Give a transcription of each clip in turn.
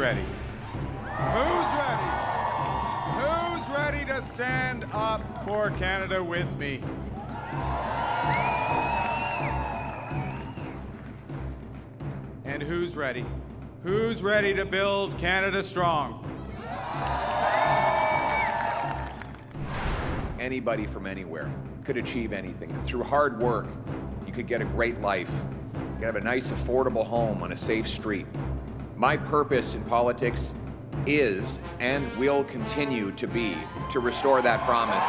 ready? Who's ready? Who's ready to stand up for Canada with me? And who's ready? Who's ready to build Canada strong? Anybody from anywhere could achieve anything. And through hard work, you could get a great life. You could have a nice, affordable home on a safe street. My purpose in politics is and will continue to be to restore that promise.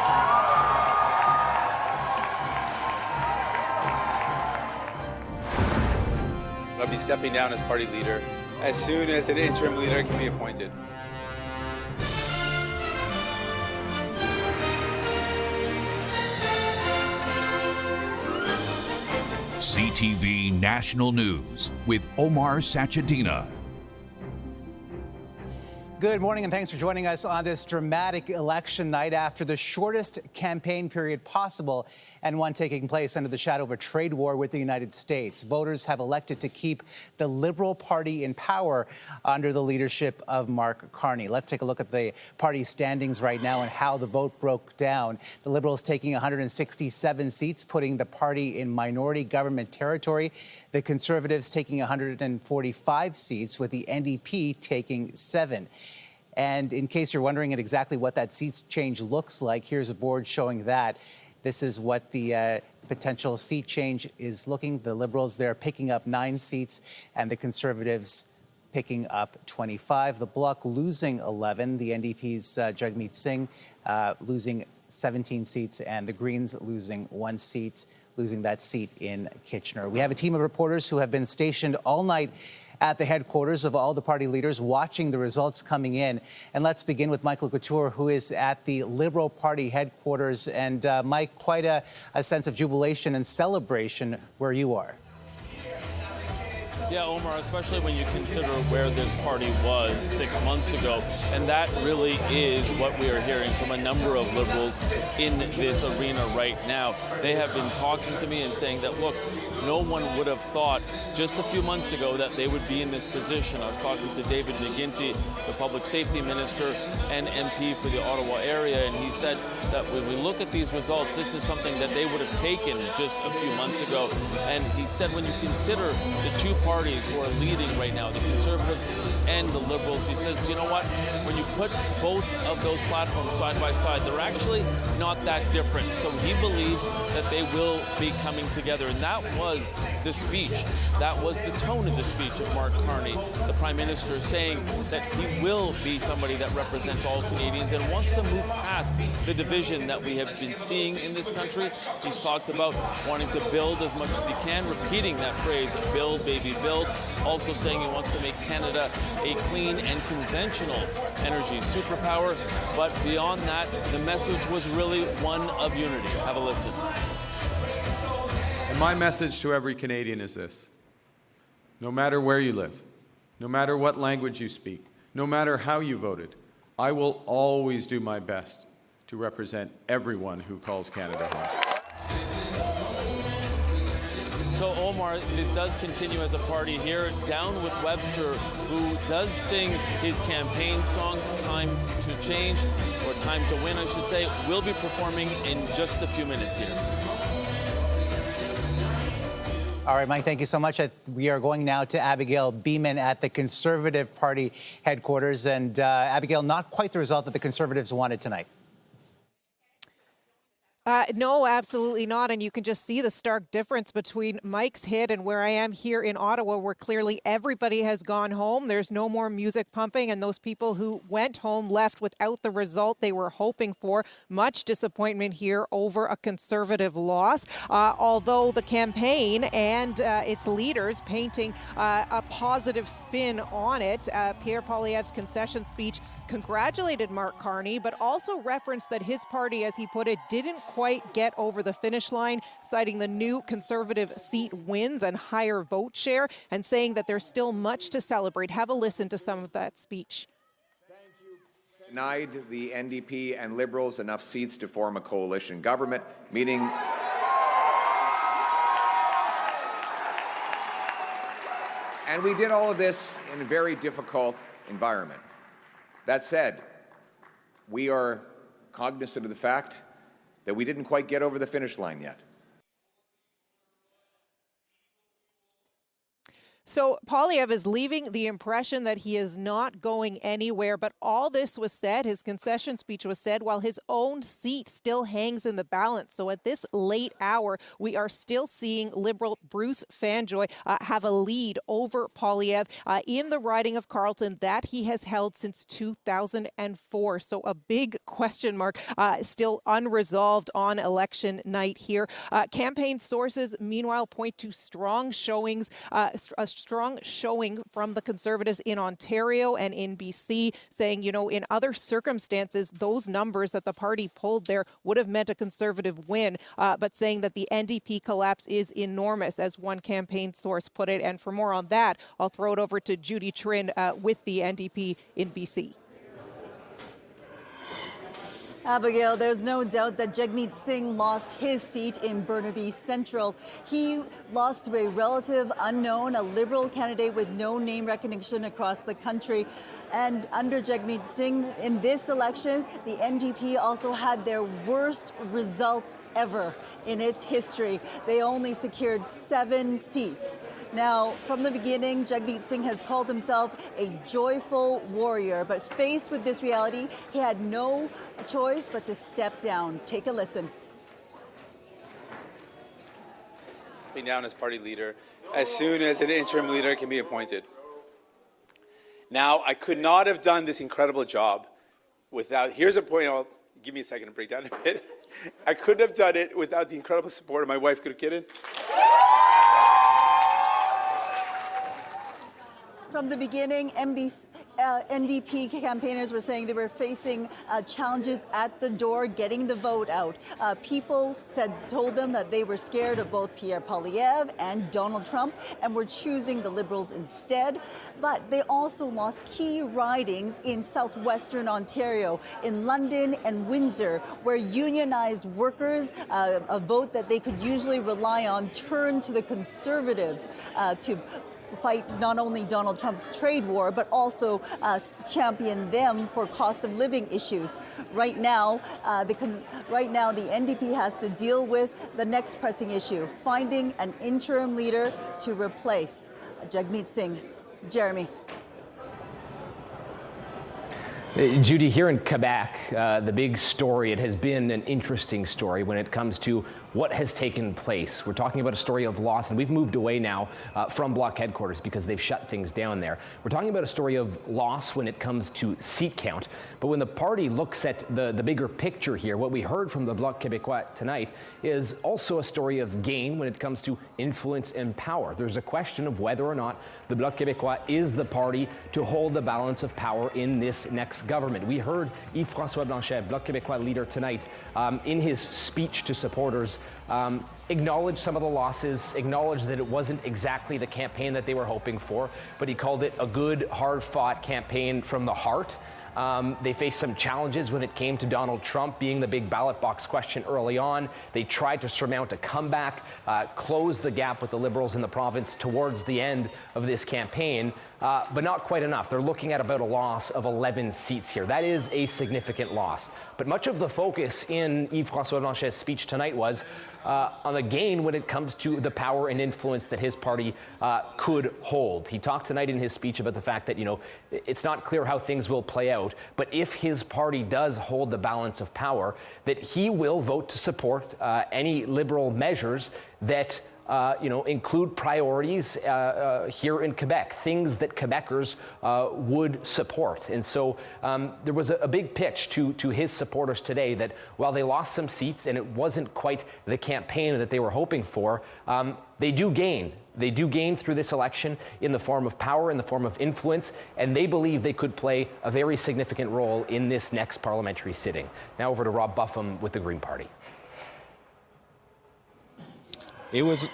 I'll be stepping down as party leader as soon as an interim leader can be appointed. CTV National News with Omar Sachedina. Good morning and thanks for joining us on this dramatic election night after the shortest campaign period possible and one taking place under the shadow of a trade war with the United States. Voters have elected to keep the Liberal Party in power under the leadership of Mark Carney. Let's take a look at the party standings right now and how the vote broke down. The Liberals taking 167 seats, putting the party in minority government territory. The Conservatives taking 145 seats, with the NDP taking 7. And in case you're wondering at exactly what that seat change looks like, here's a board showing that. This is what the potential seat change is looking. The Liberals there picking up 9 seats and the Conservatives picking up 25. The Bloc losing 11. The NDP's Jagmeet Singh losing 17 seats, and the Greens losing 1 seat, losing that seat in Kitchener. We have a team of reporters who have been stationed all night at the headquarters of all the party leaders, watching the results coming in. And let's begin with Michael Couture, who is at the Liberal Party headquarters. And Mike, quite a sense of jubilation and celebration where you are. Yeah, Omar, especially when you consider where this party was 6 months ago. And that really is what we are hearing from a number of Liberals in this arena right now. They have been talking to me and saying that, look, no one would have thought just a few months ago that they would be in this position. I was talking to David McGuinty, the public safety minister and MP for the Ottawa area, and he said that when we look at these results, this is something that they would have taken just a few months ago. And he said when you consider the two parties who are leading right now, the Conservatives and the Liberals, he says, you know what, when you put both of those platforms side by side, they're actually not that different. So he believes that they will be coming together. And that was the speech. That was the tone of the speech of Mark Carney, the Prime Minister, saying that he will be somebody that represents all Canadians and wants to move past the division that we have been seeing in this country. He's talked about wanting to build as much as he can, repeating that phrase, build, baby, build. Also saying he wants to make Canada a clean and conventional energy superpower. But beyond that, the message was really one of unity. Have a listen. And my message to every Canadian is this: no matter where you live, no matter what language you speak, no matter how you voted, I will always do my best to represent everyone who calls Canada home. So, Omar, this does continue as a party here, down with Webster, who does sing his campaign song, Time to Change, or Time to Win, I should say, will be performing in just a few minutes here. All right, Mike, thank you so much. We are going now to Abigail Beeman at the Conservative Party headquarters. And Abigail, not quite the result that the Conservatives wanted tonight. No, absolutely not. And you can just see the stark difference between Mike's hit and where I am here in Ottawa, where clearly everybody has gone home. There's no more music pumping, and those people who went home left without the result they were hoping for. Much disappointment here over a Conservative loss, although the campaign and its leaders painting a positive spin on it. Pierre Poilievre's concession speech congratulated Mark Carney, but also referenced that his party, as he put it, didn't quite get over the finish line, citing the new Conservative seat wins and higher vote share, and saying that there's still much to celebrate. Have a listen to some of that speech. Denied the NDP and Liberals enough seats to form a coalition government, meaning and we did all of this in very difficult environment. That said, we are cognizant of the fact that we didn't quite get over the finish line yet. So Poilievre is leaving the impression that he is not going anywhere. But all this was said, his concession speech was said, while his own seat still hangs in the balance. So at this late hour, we are still seeing Liberal Bruce Fanjoy have a lead over Poilievre in the riding of Carleton that he has held since 2004. So a big question mark still unresolved on election night here. Campaign sources, meanwhile, point to strong showings, a strong showing from the Conservatives in Ontario and in BC, saying, you know, in other circumstances, those numbers that the party pulled there would have meant a Conservative win, but saying that the NDP collapse is enormous, as one campaign source put it. And for more on that, I'll throw it over to Judy Trin with the NDP in BC. Abigail, there's no doubt that Jagmeet Singh lost his seat in Burnaby Central. He lost to a relative unknown, a Liberal candidate with no name recognition across the country. And under Jagmeet Singh in this election, the NDP also had their worst result ever in its history. They only secured 7 seats. Now, from the beginning, Jagmeet Singh has called himself a joyful warrior, but faced with this reality, he had no choice but to step down. Take a listen. Stepping down as party leader as soon as an interim leader can be appointed. Now, I could not have done this incredible job without, here's a point, give me a second to break down a bit. I couldn't have done it without the incredible support of my wife, Kidden. From the beginning, NDP campaigners were saying they were facing challenges at the door, getting the vote out. People told them that they were scared of both Pierre Poilievre and Donald Trump and were choosing the Liberals instead. But they also lost key ridings in southwestern Ontario, in London and Windsor, where unionized workers, a vote that they could usually rely on, turned to the Conservatives to fight not only Donald Trump's trade war, but also champion them for cost of living issues. Right now, the NDP has to deal with the next pressing issue, finding an interim leader to replace Jagmeet Singh. Jeremy. Judy, here in Quebec, the big story, it has been an interesting story when it comes to what has taken place. We're talking about a story of loss, and we've moved away now from Bloc headquarters because they've shut things down there. We're talking about a story of loss when it comes to seat count. But when the party looks at the bigger picture here, what we heard from the Bloc Québécois tonight is also a story of gain when it comes to influence and power. There's a question of whether or not the Bloc Québécois is the party to hold the balance of power in this next government. We heard Yves-François Blanchet, Bloc Québécois leader tonight, in his speech to supporters, acknowledge some of the losses, acknowledge that it wasn't exactly the campaign that they were hoping for, but he called it a good, hard-fought campaign from the heart. They faced some challenges when it came to Donald Trump being the big ballot box question early on. They tried to surmount a comeback, close the gap with the Liberals in the province towards the end of this campaign, but not quite enough. They're looking at about a loss of 11 seats here. That is a significant loss. But much of the focus in Yves-François Blanchet's speech tonight was on the gain when it comes to the power and influence that his party could hold. He talked tonight in his speech about the fact that, it's not clear how things will play out, but if his party does hold the balance of power, that he will vote to support any Liberal measures that include priorities here in Quebec, things that Quebecers would support. And so there was a big pitch to his supporters today that while they lost some seats and it wasn't quite the campaign that they were hoping for, they do gain. They do gain through this election in the form of power, in the form of influence, and they believe they could play a very significant role in this next parliamentary sitting. Now over to Rob Buffum with the Green Party. It was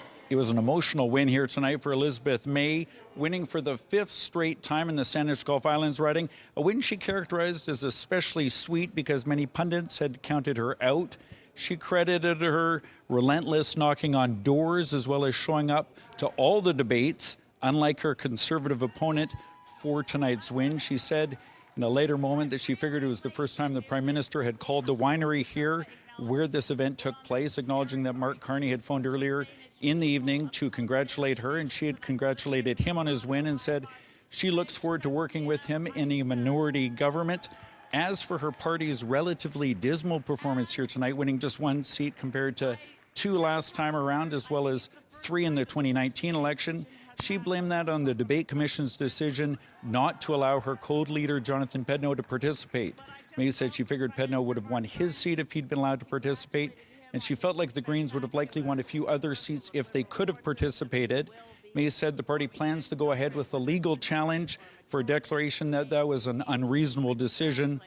an emotional win here tonight for Elizabeth May, winning for the 5th straight time in the Sandwich Gulf Islands riding. A win she characterized as especially sweet because many pundits had counted her out. She credited her relentless knocking on doors as well as showing up to all the debates, unlike her Conservative opponent, for tonight's win. She said in a later moment that she figured it was the first time the Prime Minister had called the winery here where this event took place, acknowledging that Mark Carney had phoned earlier in the evening to congratulate her, and she had congratulated him on his win and said she looks forward to working with him in a minority government. As for her party's relatively dismal performance here tonight, winning just one seat compared to 2 last time around, as well as 3 in the 2019 election, she blamed that on the Debate Commission's decision not to allow her co-leader Jonathan Pedneau to participate. May said she figured Pedneau would have won his seat if he'd been allowed to participate, and she felt like the Greens would have likely won a few other seats if they could have participated. May said the party plans to go ahead with a legal challenge for a declaration that that was an unreasonable decision,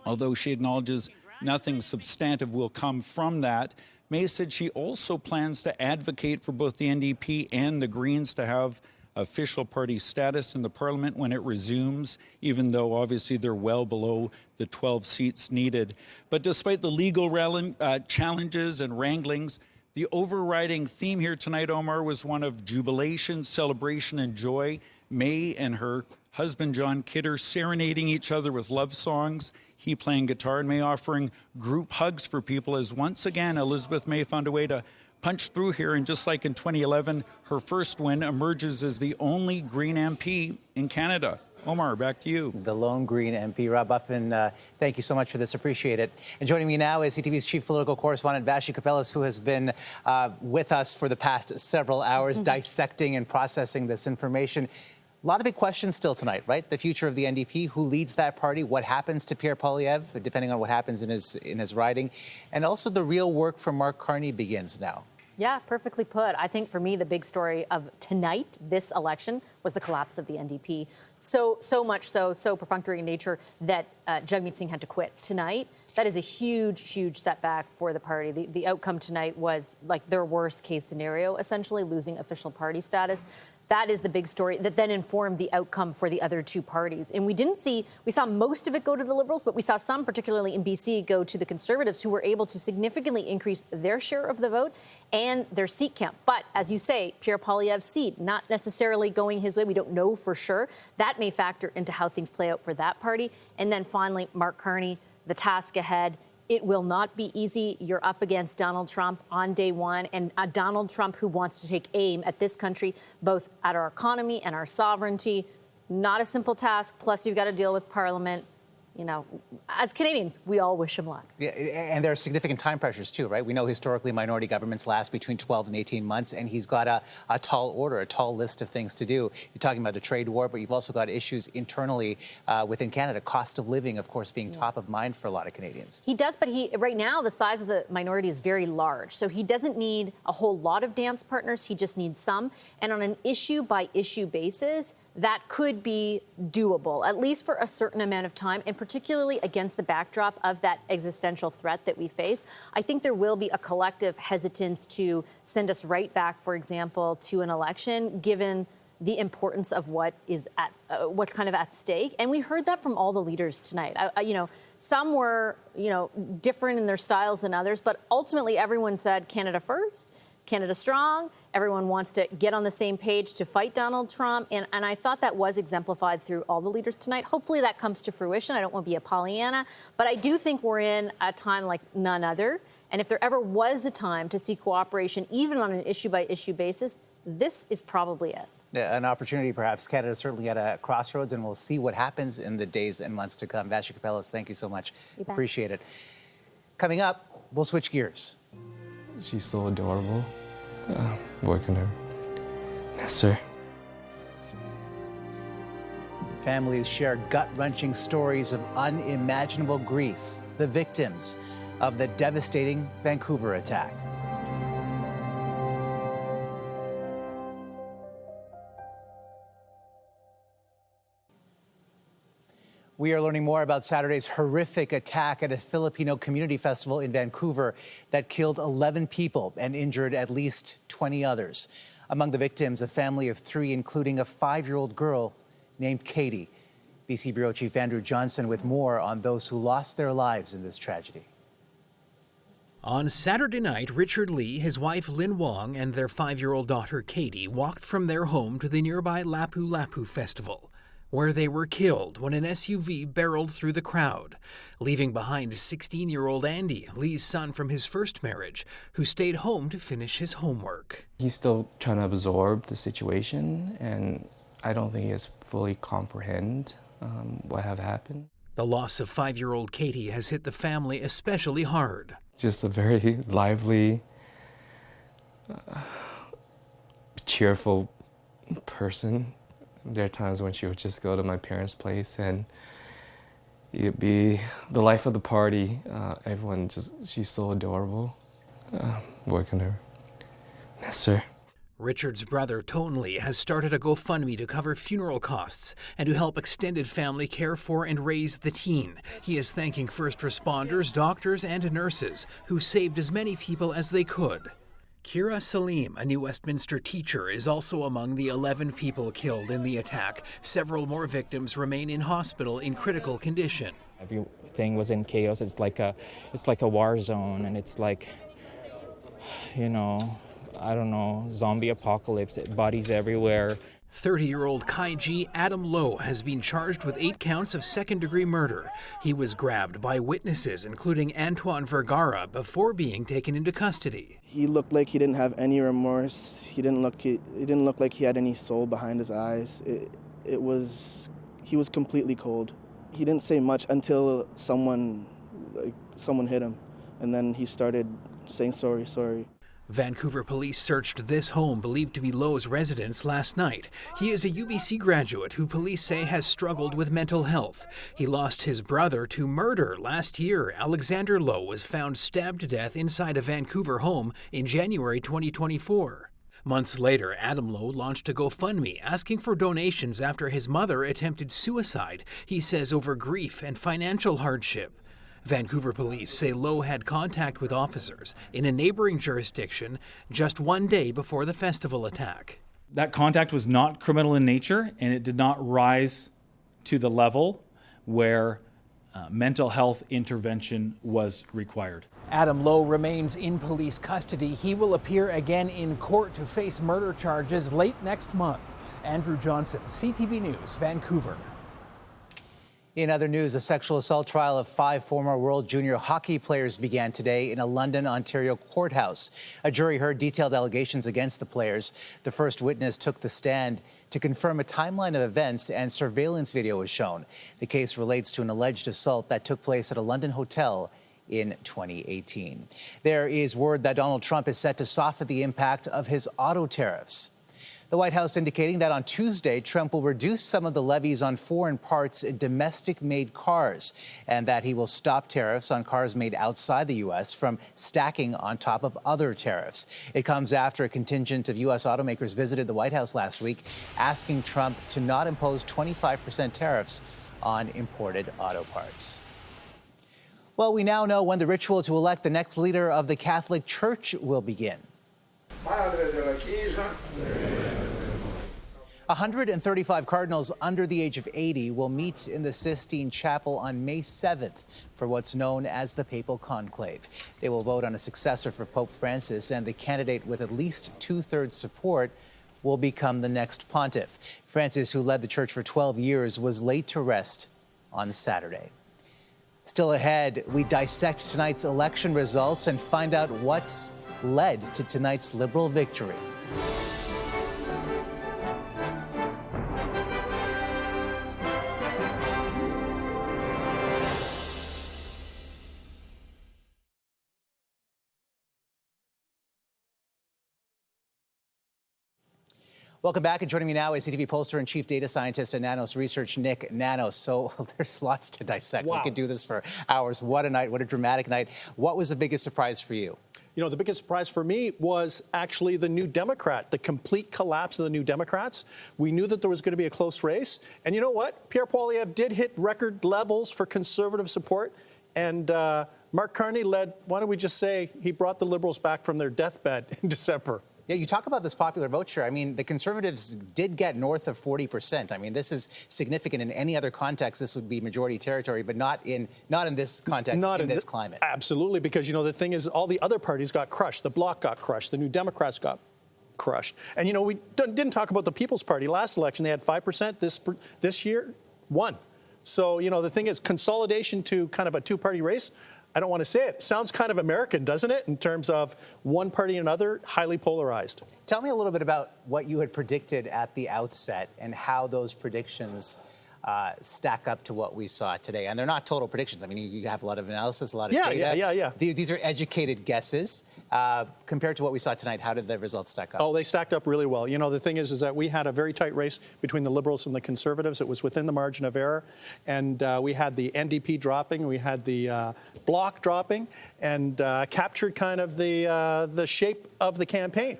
although she acknowledges nothing substantive will come from that. May said she also plans to advocate for both the NDP and the Greens to have official party status in the Parliament when it resumes, even though obviously they're well below the 12 seats needed. But despite the legal challenges and wranglings, the overriding theme here tonight, Omar, was one of jubilation, celebration, and joy. May and her husband, John Kidder, serenading each other with love songs, he playing guitar, and May offering group hugs for people as once again Elizabeth May found a way to punch through here, and just like in 2011, her first win emerges as the only Green MP in Canada. Omar, back to you. The lone Green MP. Rob Buffin, thank you so much for this. Appreciate it. And joining me now is CTV's chief political correspondent, Vashi Kapelas, who has been with us for the past several hours, dissecting and processing this information. A lot of big questions still tonight, right? The future of the NDP, who leads that party, what happens to Pierre Poilievre, depending on what happens in his riding, and also the real work for Mark Carney begins now. Yeah, perfectly put. I think for me, the big story of tonight, this election, was the collapse of the NDP. So much so perfunctory in nature that Jagmeet Singh had to quit tonight. That is a huge setback for the party. The outcome tonight was like their worst case scenario, essentially losing official party status. That is the big story that then informed the outcome for the other two parties. And we saw most of it go to the Liberals, but we saw some, particularly in BC, go to the Conservatives, who were able to significantly increase their share of the vote and their seat count. But as you say, Pierre Poilievre's seat, not necessarily going his way. We don't know for sure. That may factor into how things play out for that party. And then finally, Mark Carney, the task ahead. It will not be easy. You're up against Donald Trump on day one, and a Donald Trump who wants to take aim at this country, both at our economy and our sovereignty. Not a simple task. Plus, you've got to deal with Parliament. You know, as Canadians, we all wish him luck. Yeah, and there are significant time pressures too, right? We know historically minority governments last between 12 and 18 months, and he's got a tall order, a tall list of things to do. You're talking about the trade war, but you've also got issues internally within Canada. Cost of living, of course, being top of mind for a lot of Canadians. He does, but right now the size of the minority is very large, so he doesn't need a whole lot of dance partners. He just needs some, and on an issue-by-issue basis, that could be doable, at least for a certain amount of time, and particularly against the backdrop of that existential threat that we face. I think there will be a collective hesitance to send us right back, for example, to an election, given the importance of what's kind of at stake. And we heard that from all the leaders tonight. Some were, different in their styles than others, but ultimately everyone said Canada first, Canada strong. Everyone wants to get on the same page to fight Donald Trump. And I thought that was exemplified through all the leaders tonight. Hopefully that comes to fruition. I don't want to be a Pollyanna, but I do think we're in a time like none other. And if there ever was a time to see cooperation, even on an issue-by-issue basis, this is probably it. Yeah, an opportunity, perhaps. Canada's certainly at a crossroads, and we'll see what happens in the days and months to come. Vashi Kapelas, thank you so much. Appreciate it. Coming up, we'll switch gears. She's so adorable. Working her. Yes, sir. Families share gut-wrenching stories of unimaginable grief, the victims of the devastating Vancouver attack. We are learning more about Saturday's horrific attack at a Filipino community festival in Vancouver that killed 11 people and injured at least 20 others. Among the victims, a family of 3, including a 5-year-old girl named Katie. BC Bureau Chief Andrew Johnson with more on those who lost their lives in this tragedy. On Saturday night, Richard Lee, his wife Lynn Wong, and their 5-year-old daughter Katie walked from their home to the nearby Lapu Lapu Festival. where they were killed when an SUV barreled through the crowd, leaving behind 16-year-old Andy, Lee's son from his first marriage, who stayed home to finish his homework. He's still trying to absorb the situation, and I don't think he has fully comprehend what have happened. The loss of 5-year-old Katie has hit the family especially hard. Just a very lively, cheerful person. There are times when she would just go to my parents' place and it'd be the life of the party. She's so adorable. Working her. Miss her. Richard's brother, Tone Lee, has started a GoFundMe to cover funeral costs and to help extended family care for and raise the teen. He is thanking first responders, doctors, and nurses who saved as many people as they could. Kira Salim, a New Westminster teacher, is also among the 11 people killed in the attack. Several more victims remain in hospital in critical condition. Everything was in chaos. It's like a war zone, and it's like, you know, I don't know, zombie apocalypse, bodies everywhere. 30-year-old Kaiji Adam Lowe has been charged with 8 counts of second-degree murder. He was grabbed by witnesses, including Antoine Vergara, before being taken into custody. He looked like he didn't have any remorse. He didn't look like he had any soul behind his eyes. He was completely cold. He didn't say much until someone hit him, and then he started saying sorry, sorry. Vancouver police searched this home believed to be Lowe's residence last night. He is a UBC graduate who police say has struggled with mental health. He lost his brother to murder last year. Alexander Lowe was found stabbed to death inside a Vancouver home in January 2024. Months later, Adam Lowe launched a GoFundMe asking for donations after his mother attempted suicide, he says over grief and financial hardship. Vancouver police say Lowe had contact with officers in a neighboring jurisdiction just one day before the festival attack. That contact was not criminal in nature, and it did not rise to the level where mental health intervention was required. Adam Lowe remains in police custody. He will appear again in court to face murder charges late next month. Andrew Johnson, CTV News, Vancouver. In other news, a sexual assault trial of 5 former World Junior hockey players began today in a London, Ontario courthouse. A jury heard detailed allegations against the players. The first witness took the stand to confirm a timeline of events, and surveillance video was shown. The case relates to an alleged assault that took place at a London hotel in 2018. There is word that Donald Trump is set to soften the impact of his auto tariffs. The White House indicating that on Tuesday, Trump will reduce some of the levies on foreign parts in domestic-made cars, and that he will stop tariffs on cars made outside the U.S. from stacking on top of other tariffs. It comes after a contingent of U.S. automakers visited the White House last week, asking Trump to not impose 25% tariffs on imported auto parts. Well, we now know when the ritual to elect the next leader of the Catholic Church will begin. 135 cardinals under the age of 80 will meet in the Sistine Chapel on May 7th for what's known as the Papal Conclave. They will vote on a successor for Pope Francis, and the candidate with at least 2/3 support will become the next pontiff. Francis, who led the church for 12 years, was laid to rest on Saturday. Still ahead, we dissect tonight's election results and find out what's led to tonight's Liberal victory. Welcome back, and joining me now is CTV pollster and chief data scientist at Nanos Research, Nick Nanos. So there's lots to dissect. Wow. We could do this for hours. What a night, what a dramatic night. What was the biggest surprise for you? You know, the biggest surprise for me was actually the New Democrat, the complete collapse of the New Democrats. We knew that there was going to be a close race. And you know what? Pierre Poilievre did hit record levels for conservative support. And Mark Carney led, why don't we just say, he brought the Liberals back from their deathbed in December. Yeah, you talk about this popular vote share. I mean, the Conservatives did get north of 40%. I mean, this is significant. In any other context, this would be majority territory, but not in this context, not in this climate. Absolutely, because, you know, the thing is, all the other parties got crushed. The Bloc got crushed. The New Democrats got crushed. And, you know, we didn't talk about the People's Party. Last election, they had 5%. This year, 1%. So, you know, the thing is, consolidation to kind of a two-party race, I don't want to say it. Sounds kind of American, doesn't it, in terms of one party and another, highly polarized. Tell me a little bit about what you had predicted at the outset and how those predictions stack up to what we saw today. And they're not total predictions. I mean, you have a lot of analysis, a lot of data. Yeah. These are educated guesses. Compared to what we saw tonight, how did the results stack up? Oh, they stacked up really well. You know, the thing is that we had a very tight race between the Liberals and the Conservatives. It was within the margin of error. And we had the NDP dropping, we had the Bloc dropping, and captured kind of the shape of the campaign.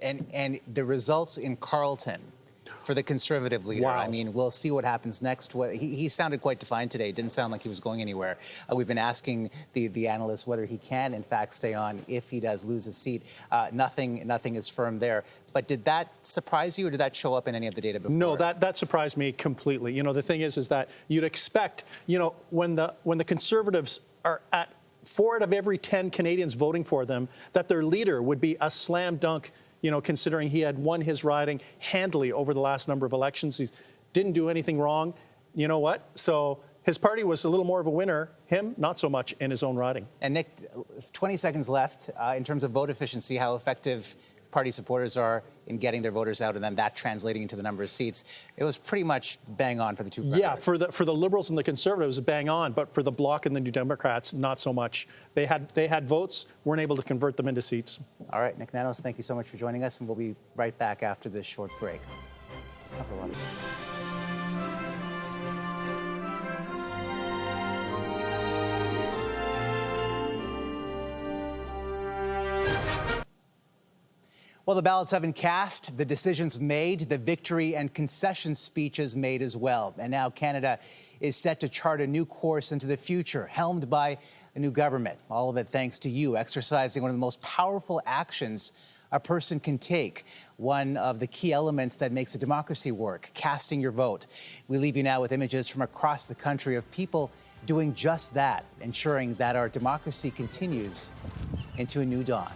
And the results in Carleton for the Conservative leader. Wow. I mean, we'll see what happens next. He sounded quite defiant today. It didn't sound like he was going anywhere. We've been asking the analysts whether he can, in fact, stay on if he does lose his seat. Nothing is firm there. But did that surprise you, or did that show up in any of the data before? No, that surprised me completely. You know, the thing is that you'd expect, you know, when the Conservatives are at 4 out of every 10 Canadians voting for them, that their leader would be a slam dunk, you know, considering he had won his riding handily over the last number of elections. He didn't do anything wrong. You know what? So his party was a little more of a winner. Him, not so much in his own riding. And Nick, 20 seconds left. In terms of vote efficiency, how effective party supporters are in getting their voters out and then that translating into the number of seats. It was pretty much bang on for the two candidates. Yeah, for the Liberals and the Conservatives, bang on, but for the Bloc and the New Democrats, not so much. They had votes, weren't able to convert them into seats. All right, Nick Nanos, thank you so much for joining us, and we'll be right back after this short break. Have a lot of Well, the ballots have been cast, the decisions made, the victory and concession speeches made as well. And now Canada is set to chart a new course into the future, helmed by a new government. All of it thanks to you exercising one of the most powerful actions a person can take, one of the key elements that makes a democracy work, casting your vote. We leave you now with images from across the country of people doing just that, ensuring that our democracy continues into a new dawn.